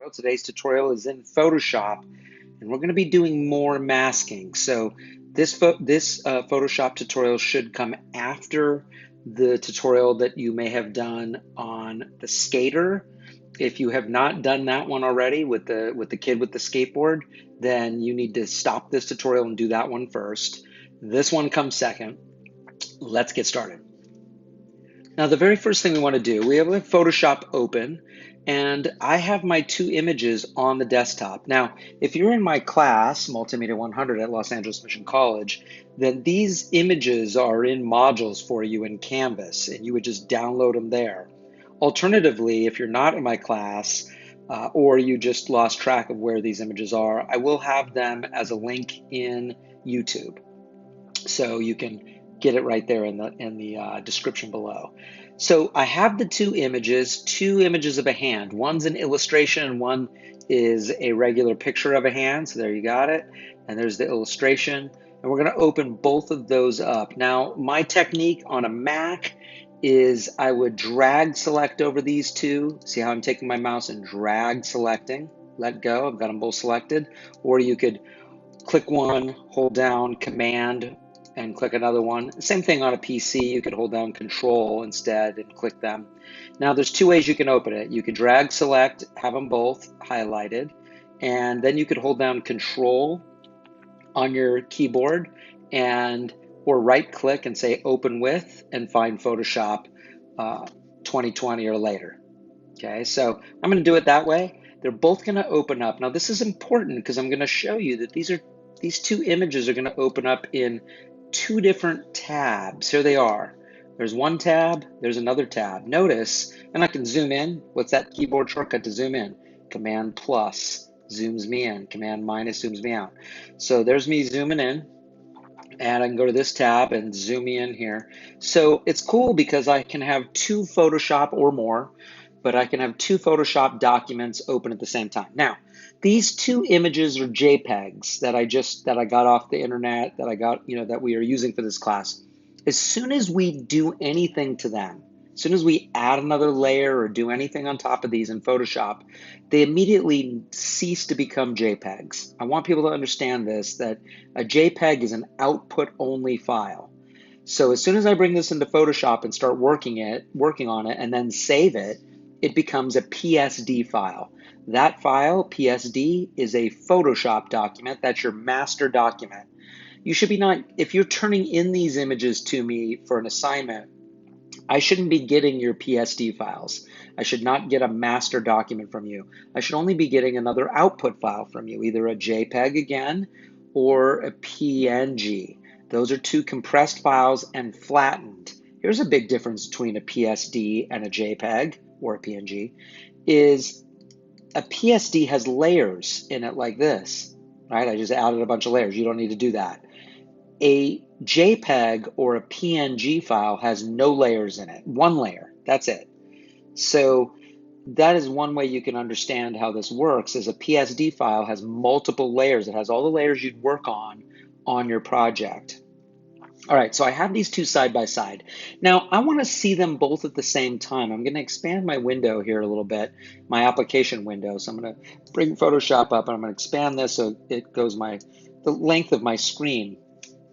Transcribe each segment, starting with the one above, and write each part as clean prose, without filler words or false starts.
Well, today's tutorial is in Photoshop, and we're going to be doing more masking. So this Photoshop tutorial should come after the tutorial that you may have done on the skater. If you have not done that one already with the kid with the skateboard, then you need to stop this tutorial and do that one first. This one comes second. Let's get started. Now, the very first thing we want to do, we have Photoshop open, and I have my two images on the desktop. Now, if you're in my class, Multimedia 100 at Los Angeles Mission College, then these images are in modules for you in Canvas, and you would just download them there. Alternatively, if you're not in my class, or you just lost track of where these images are, I will have them as a link in YouTube. So you can get it right there in the description below. So I have the two images of a hand. One's an illustration and one is a regular picture of a hand. So there you got it. And there's the illustration. And we're going to open both of those up. Now, my technique on a Mac is I would drag select over these two. See how I'm taking my mouse and drag selecting. Let go. I've got them both selected. Or you could click one, hold down Command, and click another one. Same thing on a PC. You could hold down Control instead and click them. Now there's two ways you can open it. You could drag select, have them both highlighted, and then you could hold down Control on your keyboard or right click and say open with and find Photoshop 2020 or later. Okay, so I'm going to do it that way. They're both going to open up. Now this is important because I'm going to show you that these two images are going to open up in two different tabs. Here they are. There's one tab, there's another tab. Notice, and I can zoom in. What's that keyboard shortcut to zoom in? Command plus zooms me in. Command minus zooms me out. So there's me zooming in. And I can go to this tab and zoom in here. So it's cool because I can have two Photoshop or more, but I can have two Photoshop documents open at the same time. Now, these two images are JPEGs that I got off the internet, that we are using for this class. As soon as we do anything to them, as soon as we add another layer or do anything on top of these in Photoshop, they immediately cease to become JPEGs. I want people to understand this, that a JPEG is an output-only file. So as soon as I bring this into Photoshop and start working on it, and then save it, it becomes a PSD file. That file, PSD, is a Photoshop document. That's your master document. You should be if you're turning in these images to me for an assignment, I shouldn't be getting your PSD files. I should not get a master document from you. I should only be getting another output file from you, either a JPEG again or a PNG. Those are two compressed files and flattened. Here's a big difference between a PSD and a JPEG or a PNG, is a PSD has layers in it like this, right? I just added a bunch of layers. You don't need to do that. A JPEG or a PNG file has no layers in it. One layer, that's it. So that is one way you can understand how this works, is a PSD file has multiple layers. It has all the layers you'd work on your project. All right, so I have these two side by side. Now, I want to see them both at the same time. I'm going to expand my window here a little bit, my application window. So I'm going to bring Photoshop up and I'm going to expand this so it goes the length of my screen.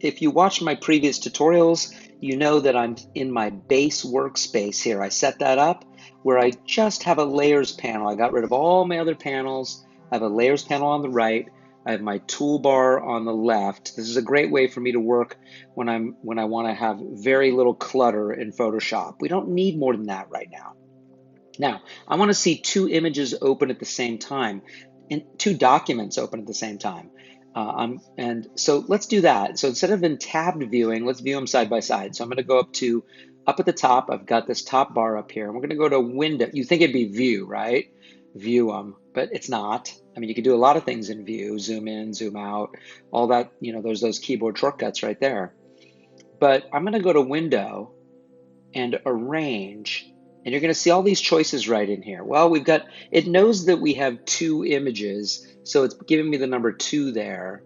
If you watched my previous tutorials, you know that I'm in my base workspace here. I set that up where I just have a layers panel. I got rid of all my other panels. I have a layers panel on the right. I have my toolbar on the left. This is a great way for me to work when I want to have very little clutter in Photoshop. We don't need more than that right now. Now, I want to see two images open at the same time and two documents open at the same time. And so let's do that. So instead of in tabbed viewing, let's view them side by side. So I'm going to go up at the top. I've got this top bar up here. And we're going to go to Window. You think it'd be View, right? View them, but it's not. I mean, you can do a lot of things in View, zoom in, zoom out, all that, there's those keyboard shortcuts right there. But I'm going to go to Window and Arrange, and you're going to see all these choices right in here. Well, it knows that we have two images, so it's giving me the number 2 there.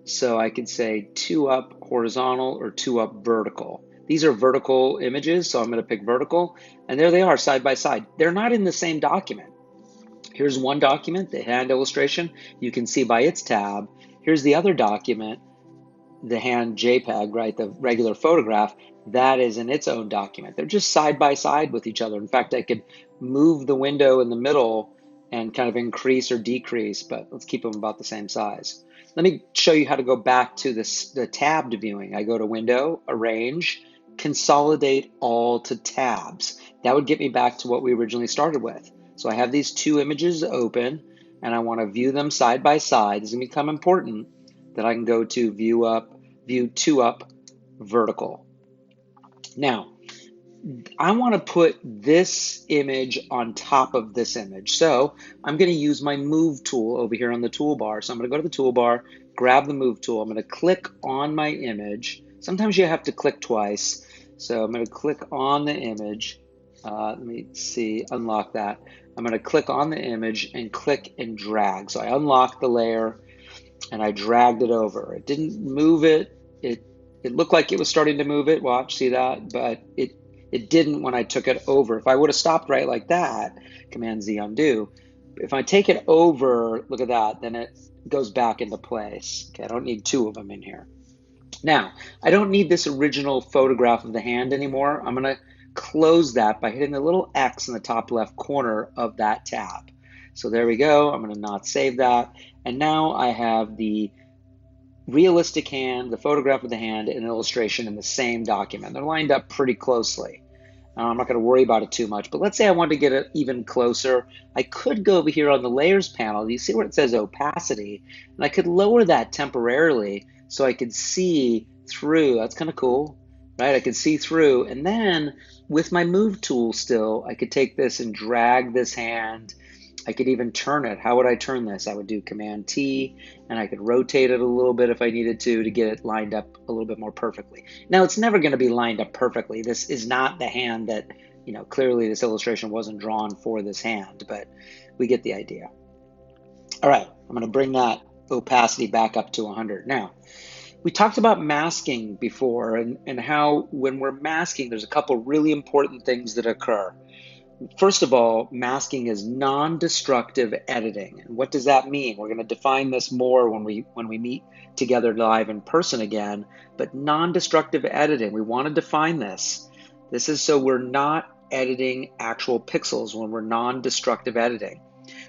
So I could say 2 up horizontal or 2 up vertical. These are vertical images, so I'm going to pick vertical, and there they are side by side. They're not in the same document. Here's one document, the hand illustration. You can see by its tab. Here's the other document, the hand JPEG, right, the regular photograph. That is in its own document. They're just side by side with each other. In fact, I could move the window in the middle and kind of increase or decrease, but let's keep them about the same size. Let me show you how to go back to the tabbed viewing. I go to Window, Arrange, Consolidate All to Tabs. That would get me back to what we originally started with. So I have these two images open, and I want to view them side by side. This is going to become important that I can go to View to Up, Vertical. Now, I want to put this image on top of this image. So I'm going to use my Move tool over here on the toolbar. So I'm going to go to the toolbar, grab the Move tool. I'm going to click on my image. Sometimes you have to click twice. So I'm going to click on the image. Let me see, unlock that. I'm going to click on the image and click and drag. So I unlocked the layer and I dragged it over. It didn't move it. It looked like it was starting to move it. Watch, see that? But it didn't when I took it over. If I would have stopped right like that, Command Z undo. If I take it over, look at that, then it goes back into place. Okay, I don't need two of them in here. Now, I don't need this original photograph of the hand anymore. I'm going to close that by hitting the little X in the top left corner of that tab. So there we go. I'm going to not save that. And now I have the realistic hand, the photograph of the hand, and an illustration in the same document. They're lined up pretty closely. I'm not going to worry about it too much, but let's say I want to get it even closer. I could go over here on the layers panel. You see where it says opacity, and I could lower that temporarily so I could see through. That's kind of cool, right? I could see through, and then with my Move tool still, I could take this and drag this hand. I could even turn it. How would I turn this? I would do Command T, and I could rotate it a little bit if I needed to get it lined up a little bit more perfectly. Now, it's never going to be lined up perfectly. This is not the hand that, clearly this illustration wasn't drawn for this hand, but we get the idea. All right, I'm going to bring that opacity back up to 100. Now, we talked about masking before and how when we're masking, there's a couple really important things that occur. First of all, masking is non-destructive editing. And what does that mean? We're going to define this more when we meet together live in person again, but non-destructive editing, we want to define this. This is so we're not editing actual pixels when we're non-destructive editing.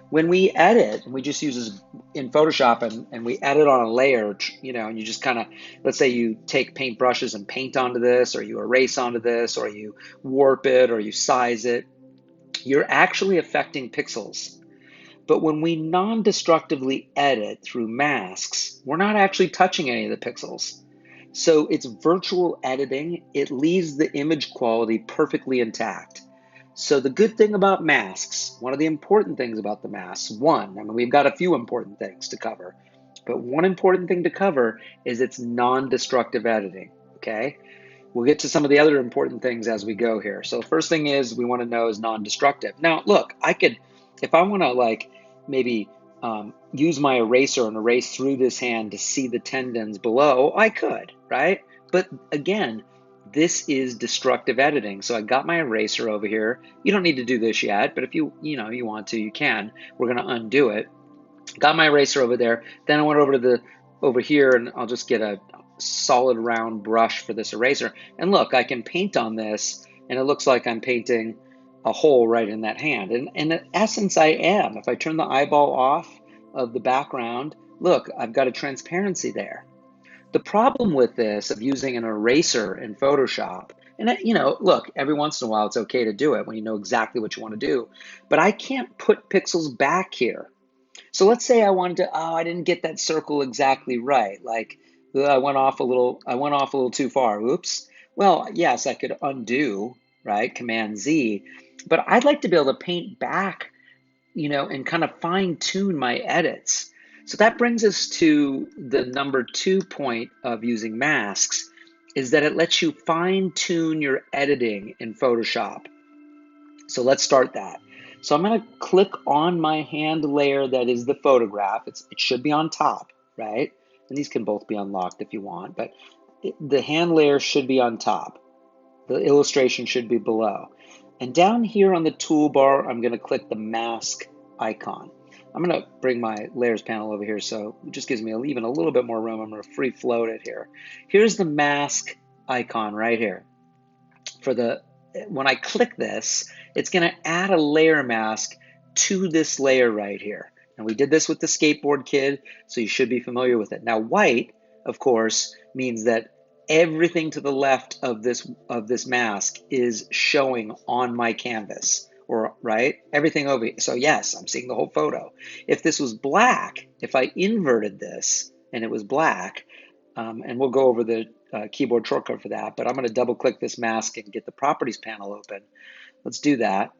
When we edit, and we just use this in Photoshop and we edit on a layer, and you just kind of, let's say you take paint brushes and paint onto this, or you erase onto this, or you warp it, or you size it, you're actually affecting pixels. But when we non-destructively edit through masks, we're not actually touching any of the pixels. So it's virtual editing. It leaves the image quality perfectly intact. So the good thing about masks, one of the important things about the masks, we've got a few important things to cover, but one important thing to cover is it's non-destructive editing, okay? We'll get to some of the other important things as we go here. So the first thing is we want to know is non-destructive. Now, look, I could, if I want to maybe use my eraser and erase through this hand to see the tendons below, I could, right? But again, this is destructive editing. So I got my eraser over here. You don't need to do this yet, but if you want to, you can. We're going to undo it. Got my eraser over there. Then I went over here, and I'll just get a solid round brush for this eraser. And look, I can paint on this, and it looks like I'm painting a hole right in that hand. And in essence, I am. If I turn the eyeball off of the background, look, I've got a transparency there. The problem with this, of using an eraser in Photoshop, and look, every once in a while it's okay to do it when you know exactly what you want to do, but I can't put pixels back here. So let's say I wanted to, I didn't get that circle exactly right. I went off a little too far. Oops. Well, yes, I could undo, right? Command Z, but I'd like to be able to paint back, and kind of fine tune my edits. So that brings us to the number 2 point of using masks, is that it lets you fine tune your editing in Photoshop. So let's start that. So I'm going to click on my hand layer that is the photograph. It should be on top, right? And these can both be unlocked if you want, but the hand layer should be on top. The illustration should be below. And down here on the toolbar, I'm going to click the mask icon. I'm going to bring my layers panel over here so it just gives me even a little bit more room. I'm going to free float it here. Here's the mask icon right here. When I click this, it's going to add a layer mask to this layer right here. And we did this with the skateboard kid, so you should be familiar with it. Now white, of course, means that everything to the left of this mask is showing on my canvas, or right? Everything over here. So yes, I'm seeing the whole photo. If this was black, if I inverted this and it was black, and we'll go over the keyboard shortcut for that, but I'm going to double click this mask and get the properties panel open. Let's do that.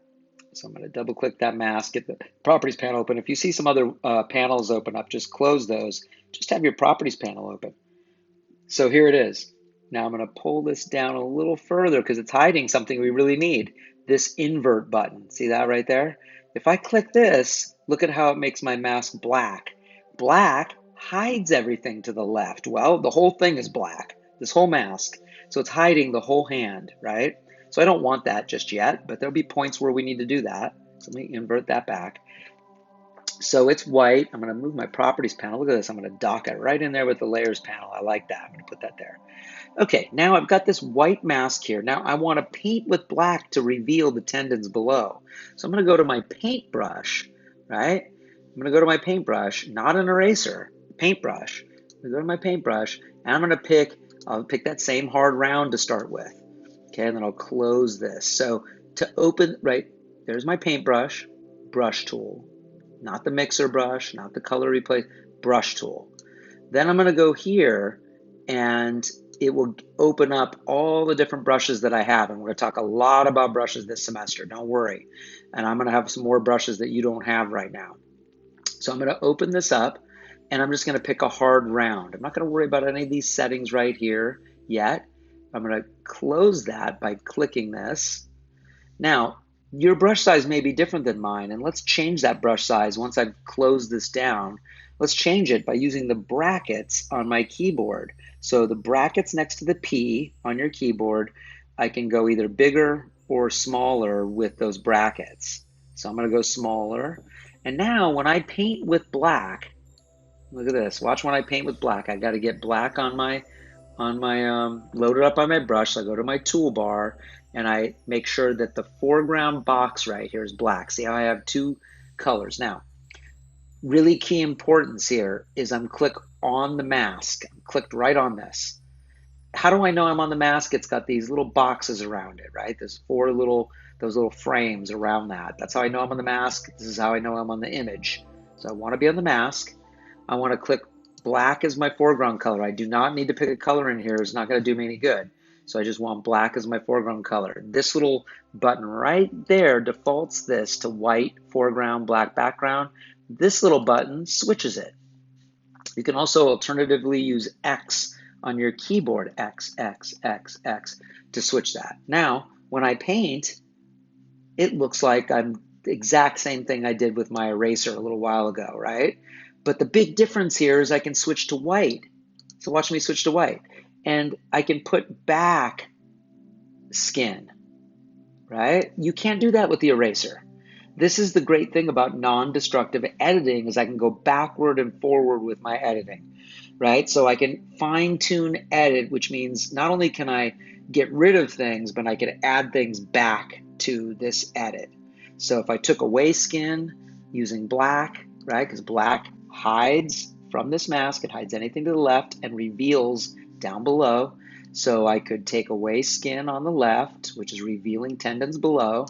So I'm going to double click that mask, get the properties panel open. If you see some other panels open up, just close those. Just have your properties panel open. So here it is. Now I'm going to pull this down a little further because it's hiding something we really need, this invert button. See that right there? If I click this, look at how it makes my mask black. Black hides everything to the left. Well, the whole thing is black, this whole mask. So it's hiding the whole hand, right? So I don't want that just yet, but there'll be points where we need to do that. So let me invert that back. So it's white. I'm going to move my properties panel. Look at this. I'm going to dock it right in there with the layers panel. I like that. I'm going to put that there. Okay, now I've got this white mask here. Now I want to paint with black to reveal the tendons below. So I'm going to go to my paintbrush, right? I'm going to go to my paintbrush, not an eraser, paintbrush. I'm going to go to my paintbrush, and I'm going to I'll pick that same hard round to start with. Okay, and then I'll close this. So to open, right, there's my paintbrush, brush tool. Not the mixer brush, not the color replace, brush tool. Then I'm going to go here and it will open up all the different brushes that I have. And we're going to talk a lot about brushes this semester, don't worry. And I'm going to have some more brushes that you don't have right now. So I'm going to open this up and I'm just going to pick a hard round. I'm not going to worry about any of these settings right here yet. I'm going to close that by clicking this. Now, your brush size may be different than mine, and let's change that brush size once I've closed this down. Let's change it by using the brackets on my keyboard. So the brackets next to the P on your keyboard, I can go either bigger or smaller with those brackets. So I'm going to go smaller. And now when I paint with black, look at this. Watch when I paint with black. I got to get black on my loaded up on my brush. So I go to my toolbar and I make sure that the foreground box right here is black. See how I have two colors? Now, really key importance here is I'm clicked on the mask. I'm clicked right on this. How do I know I'm on the mask? It's got these little boxes around it, right? There's those little frames around that. That's how I know I'm on the mask. This is how I know I'm on the image. So I want to be on the mask. I want to click black as my foreground color. I do not need to pick a color in here. It's not going to do me any good. So I just want black as my foreground color. This little button right there defaults this to white foreground, black background. This little button switches it. You can also alternatively use X on your keyboard, X, X, X, X, to switch that. Now, when I paint, it looks like I'm the exact same thing I did with my eraser a little while ago, right? But the big difference here is I can switch to white. So watch me switch to white. And I can put back skin, right? You can't do that with the eraser. This is the great thing about non-destructive editing is I can go backward and forward with my editing, right? So I can fine-tune edit, which means not only can I get rid of things, but I can add things back to this edit. So if I took away skin using black, right? Because black hides from this mask, it hides anything to the left and reveals down below. So I could take away skin on the left, which is revealing tendons below,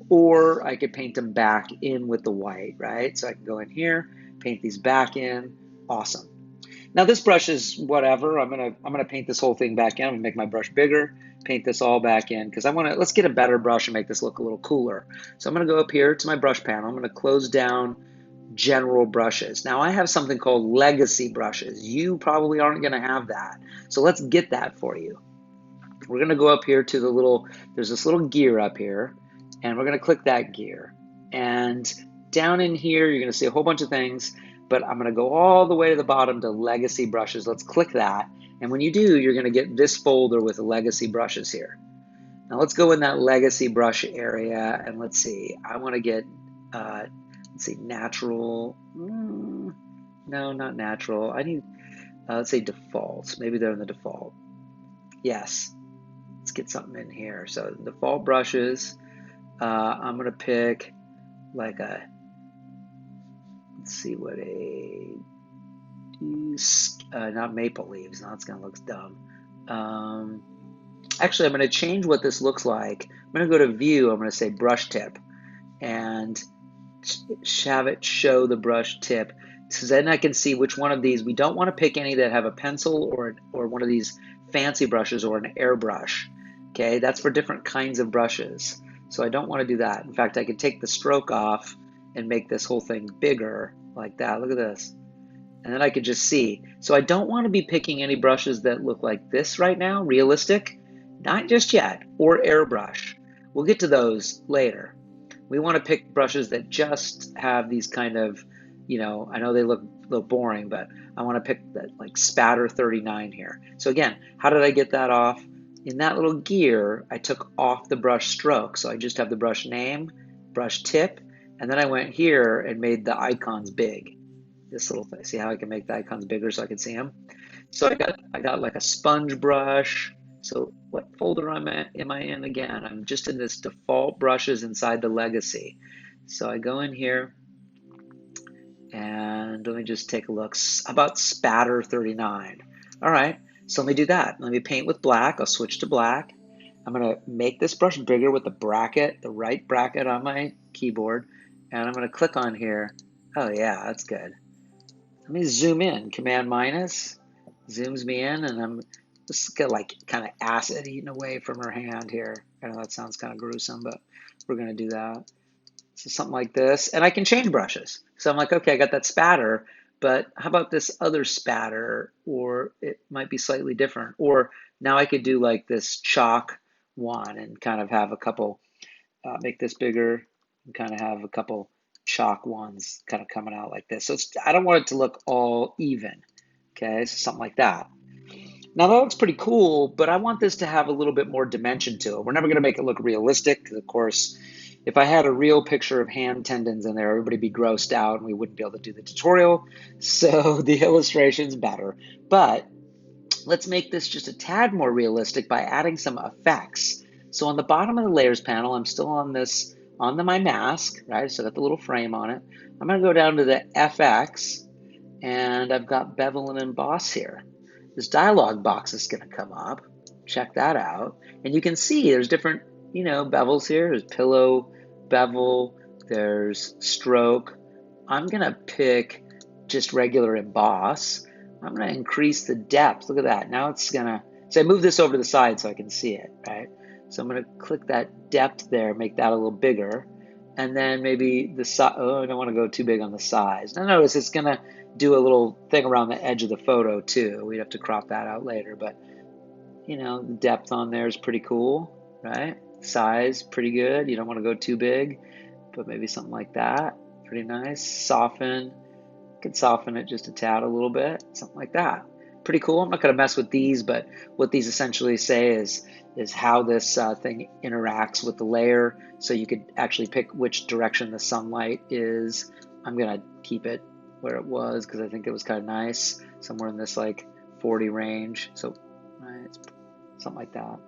or I could paint them back in with the white, right? So I can go in here, paint these back in, awesome. Now this brush is whatever. I'm gonna paint this whole thing back in. I'm gonna make my brush bigger, paint this all back in because let's get a better brush and make this look a little cooler. So I'm gonna go up here to my brush panel. I'm gonna close down general brushes. Now I have something called legacy brushes. You probably aren't gonna have that. So let's get that for you. We're gonna go up here to there's this little gear up here, and we're gonna click that gear. And down in here, you're gonna see a whole bunch of things, but I'm gonna go all the way to the bottom to legacy brushes. Let's click that. And when you do, you're gonna get this folder with the legacy brushes here. Now let's go in that legacy brush area and let's see, I wanna get let's see, natural. No, not natural. I need, let's say defaults. Maybe they're in the default. Yes, let's get something in here. So default brushes, I'm gonna pick like a, let's see what not maple leaves. Now it's gonna look dumb. Actually, I'm gonna change what this looks like. I'm gonna go to view, I'm gonna say brush tip and have it show the brush tip. So then I can see which one of these. We don't want to pick any that have a pencil or one of these fancy brushes or an airbrush. Okay, that's for different kinds of brushes. So I don't want to do that. In fact, I could take the stroke off and make this whole thing bigger like that. Look at this. And then I could just see. So I don't want to be picking any brushes that look like this right now, realistic, not just yet, or airbrush. We'll get to those later. We want to pick brushes that just have these kind of, I know they look a little boring, but I want to pick that like spatter 39 here. So again, how did I get that off? In that little gear, I took off the brush stroke. So I just have the brush name, brush tip, and then I went here and made the icons big. This little thing. See how I can make the icons bigger so I can see them? So I got like a sponge brush. So what folder am I in again? I'm just in this default brushes inside the legacy. So I go in here and let me just take a look. How about spatter 39? All right, so let me do that. Let me paint with black. I'll switch to black. I'm gonna make this brush bigger with the bracket, the right bracket on my keyboard. And I'm gonna click on here. Oh yeah, that's good. Let me zoom in, Command minus, zooms me in, and I'm just got like kind of acid eating away from her hand here. I know that sounds kind of gruesome, but we're gonna do that. So something like this, and I can change brushes. So I'm like, okay, I got that spatter, but how about this other spatter? Or it might be slightly different. Or now I could do like this chalk one and kind of have a couple, make this bigger and kind of have a couple chalk ones kind of coming out like this. So I don't want it to look all even. Okay, so something like that. Now that looks pretty cool, but I want this to have a little bit more dimension to it. We're never going to make it look realistic, because of course, if I had a real picture of hand tendons in there, everybody would be grossed out and we wouldn't be able to do the tutorial. So the illustration's better. But let's make this just a tad more realistic by adding some effects. So on the bottom of the layers panel, I'm still on my mask, right? So I got the little frame on it. I'm going to go down to the FX, and I've got bevel and emboss here. This dialog box is going to come up. Check that out. And you can see there's different, bevels here. There's pillow bevel, there's stroke. I'm going to pick just regular emboss. I'm going to increase the depth. Look at that. Now it's going to, so I move this over to the side so I can see it, right? So I'm going to click that depth there, make that a little bigger. And then maybe the size, oh, I don't want to go too big on the size. Now notice it's going to do a little thing around the edge of the photo too. We'd have to crop that out later, but the depth on there is pretty cool, right? Size, pretty good. You don't want to go too big, but maybe something like that. Pretty nice. Soften. Could soften it just a tad a little bit, something like that. Pretty cool. I'm not going to mess with these, but what these essentially say is how this thing interacts with the layer. So you could actually pick which direction the sunlight is. I'm going to keep it where it was because I think it was kind of nice, somewhere in this like 40 range. So right, something like that.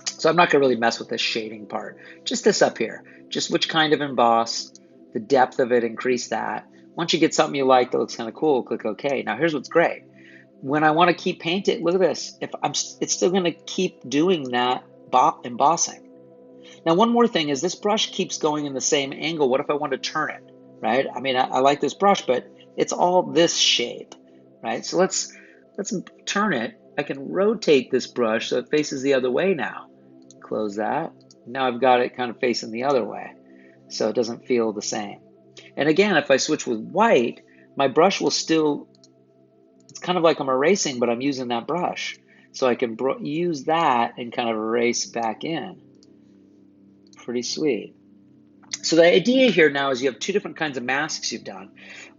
So I'm not going to really mess with this shading part. Just this up here. Just which kind of emboss, the depth of it, increase that. Once you get something you like that looks kind of cool, click OK. Now here's what's great. When I want to keep painting, look at this. It's still going to keep doing that embossing. Now one more thing is this brush keeps going in the same angle. What if I want to turn it, right? I mean, I like this brush, but it's all this shape, right? So let's turn it. I can rotate this brush so it faces the other way now. Close that. Now I've got it kind of facing the other way, so it doesn't feel the same. And again, if I switch with white, my brush will still, it's kind of like I'm erasing, but I'm using that brush. So I can use that and kind of erase back in. Pretty sweet. So the idea here now is you have two different kinds of masks you've done.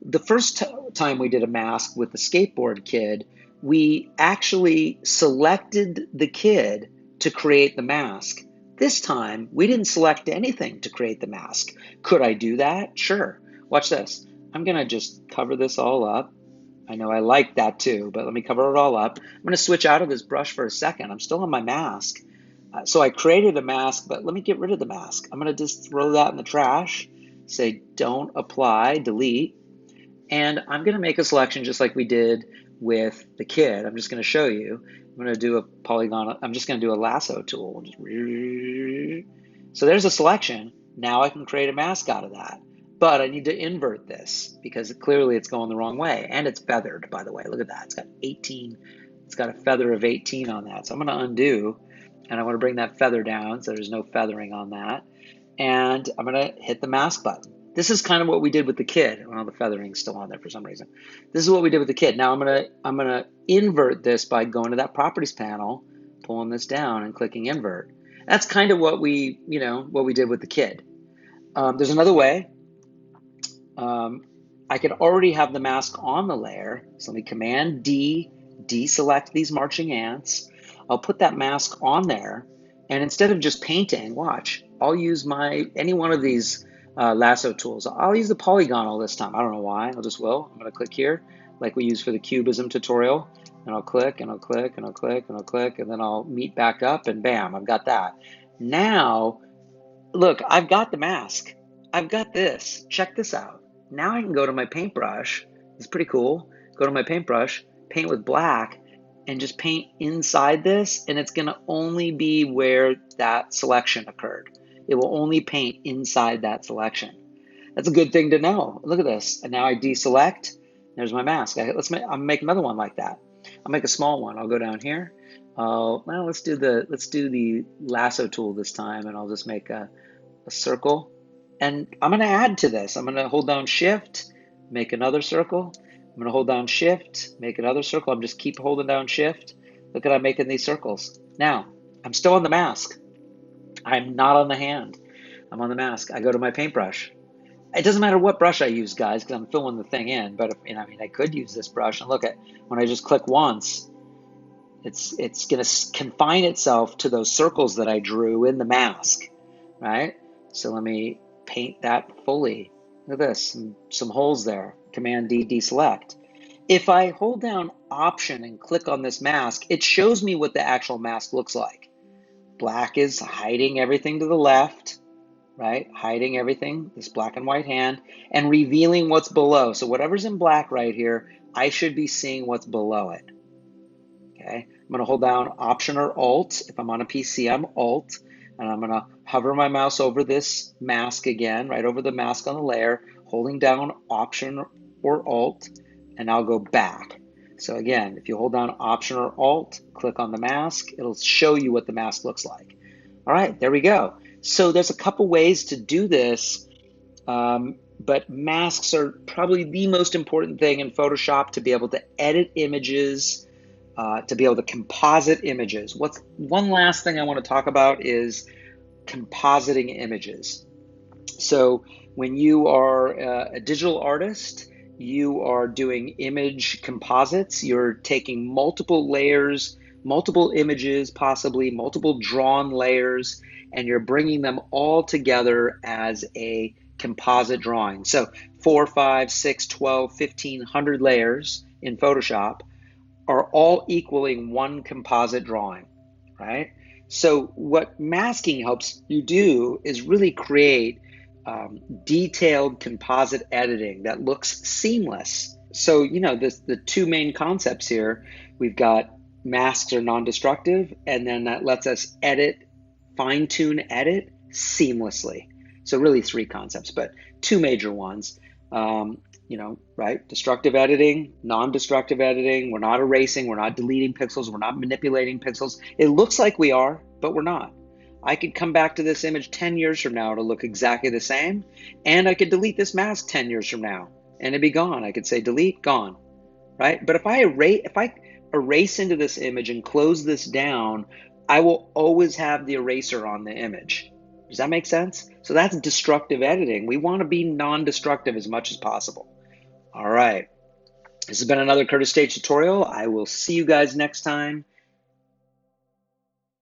The first time we did a mask with the skateboard kid, we actually selected the kid to create the mask. This time, we didn't select anything to create the mask. Could I do that? Sure. Watch this. I'm gonna just cover this all up. I know I like that too, but let me cover it all up. I'm gonna switch out of this brush for a second. I'm still on my mask. So I created a mask, but let me get rid of the mask. I'm gonna just throw that in the trash, say don't apply, delete, and I'm gonna make a selection just like we did with the kid. I'm just gonna show you. I'm gonna do a polygon, I'm just gonna do a lasso tool. So there's a selection. Now I can create a mask out of that. But I need to invert this because clearly it's going the wrong way. And it's feathered, by the way. Look at that. It's got 18, it's got a feather of 18 on that. So I'm gonna undo, and I wanna bring that feather down so there's no feathering on that. And I'm gonna hit the mask button. This is kind of what we did with the kid. Well, the feathering's still on there for some reason. This is what we did with the kid. Now I'm gonna invert this by going to that properties panel, pulling this down and clicking invert. That's kind of what we did with the kid. There's another way. I could already have the mask on the layer. So let me Command D, deselect these marching ants. I'll put that mask on there, and instead of just painting, watch, I'll use any one of these lasso tools. I'll use the polygonal this time. I don't know why. I just will. I'm going to click here, like we used for the cubism tutorial, and I'll click and I'll click and I'll click and I'll click, and then I'll meet back up, and bam, I've got that. Now, look, I've got the mask. I've got this. Check this out. Now I can go to my paintbrush. It's pretty cool. Go to my paintbrush, paint with black, and just paint inside this, and it's going to only be where that selection occurred. It will only paint inside that selection. That's a good thing to know. Look at this. And now I deselect. There's my mask. I'll make another one like that. I'll make a small one. I'll go down here. Well, let's do the lasso tool this time, and I'll just make a circle. And I'm going to add to this. I'm going to hold down Shift, make another circle. I'm going to hold down Shift, make another circle. I'm just keep holding down Shift. Look at I'm making these circles. Now, I'm still on the mask. I'm not on the hand. I'm on the mask. I go to my paintbrush. It doesn't matter what brush I use, guys, because I'm filling the thing in. But I could use this brush, and look at when I just click once, it's going to confine itself to those circles that I drew in the mask, right? So let me paint that fully. Look at this, some holes there. Command D, deselect. If I hold down Option and click on this mask, it shows me what the actual mask looks like. Black is hiding everything to the left, right? Hiding everything, this black and white hand, and revealing what's below. So whatever's in black right here, I should be seeing what's below it. Okay, I'm going to hold down Option or Alt. If I'm on a PC, I'm Alt, and I'm going to hover my mouse over this mask again, right over the mask on the layer, holding down Option or Alt, and I'll go back. So again, if you hold down Option or Alt, click on the mask, it'll show you what the mask looks like. All right, there we go. So there's a couple ways to do this, but masks are probably the most important thing in Photoshop to be able to edit images, to be able to composite images. One last thing I want to talk about is compositing images. So when you are a digital artist, you are doing image composites. You're taking multiple layers, multiple images, possibly multiple drawn layers, and you're bringing them all together as a composite drawing. So 4, 5, 6, 12, 15, 100 layers in Photoshop are all equaling one composite drawing, right? So what masking helps you do is really create detailed composite editing that looks seamless. So, the two main concepts here, we've got masks are non-destructive, and then that lets us fine-tune edit seamlessly. So really three concepts, but two major ones. Right? Destructive editing, non-destructive editing. We're not erasing, we're not deleting pixels, we're not manipulating pixels. It looks like we are, but we're not. I could come back to this image 10 years from now to look exactly the same, and I could delete this mask 10 years from now, and it'd be gone. I could say delete, gone, right? But if I erase into this image and close this down, I will always have the eraser on the image. Does that make sense? So that's destructive editing. We want to be non-destructive as much as possible. All right. This has been another Curtis Stage tutorial. I will see you guys next time.